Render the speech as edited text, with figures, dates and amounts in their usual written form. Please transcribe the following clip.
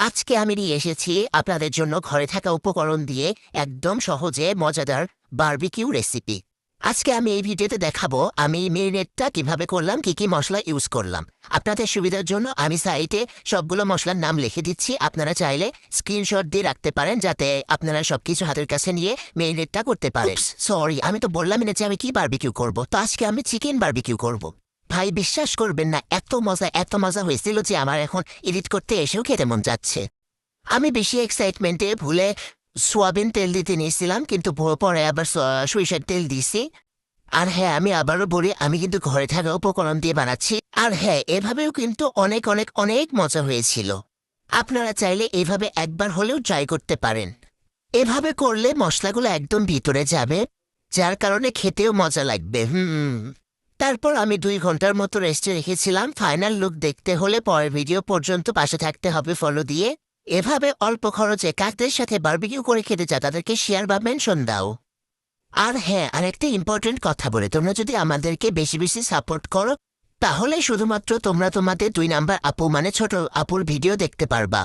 আজকে আমি নিয়ে এসেছি আপনাদের জন্য ঘরে থাকা উপকরণ দিয়ে একদম সহজে মজাদার বারবিকিউ রেসিপি। আজকে আমি এই ভিডিওতে দেখাবো আমি মেরিনেটটা কিভাবে করলাম, কি কি মশলা ইউজ করলাম। আপনাদের সুবিধার জন্য আমি সাইটে সবগুলো মশলার নাম লিখে দিচ্ছি, আপনারা চাইলে স্ক্রিনশট দিয়ে রাখতে পারেন যাতে আপনারা সবকিছু হাতের কাছে নিয়ে মেরিনেটটা করতে পারেন। সরি, আমি তো বললামই না যে আমি কি বারবিকিউ করব। তো আজকে আমি চিকেন বারবিকিউ করব। ভাই বিশ্বাস করবেন না, এত মজা হয়েছিল যে আমার এখন এডিট করতে এসেও খেতে মন যাচ্ছে। আমি বেশি এক্সাইটমেন্টে ভুলে সোয়াবিন তেল দিতে নিয়েছিলাম, কিন্তু পরে আবার সরিষার তেল দিয়েছি। আর হ্যাঁ, আমি আবারও বলি আমি কিন্তু ঘরে থাকা উপকরণ দিয়ে বানাচ্ছি। আর হ্যাঁ, এভাবেও কিন্তু অনেক অনেক অনেক মজা হয়েছিল। আপনারা চাইলে এভাবে একবার হলেও ট্রাই করতে পারেন। এভাবে করলে মশলাগুলো একদম ভিতরে যাবে, যার কারণে খেতেও মজা লাগবে। তারপর আমি 2 ঘন্টার মতো রেস্টে রেখেছিলাম। ফাইনাল লুক দেখতে হলে পরের ভিডিও পর্যন্ত পাশে থাকতে হবে ফলো দিয়ে। এভাবে অল্প খরচে কাকদের সাথে বারবিকিউ করে খেতে চাও তাদেরকে শেয়ার বা মেনশন দাও। আর হ্যাঁ, আরেকটা ইম্পর্টেন্ট কথা বলে, তোমরা যদি আমাদেরকে বেশি বেশি সাপোর্ট করো তাহলে শুধুমাত্র তোমরা তোমাদের 2 নাম্বার আপু মানে ছোট আপুর ভিডিও দেখতে পারবা।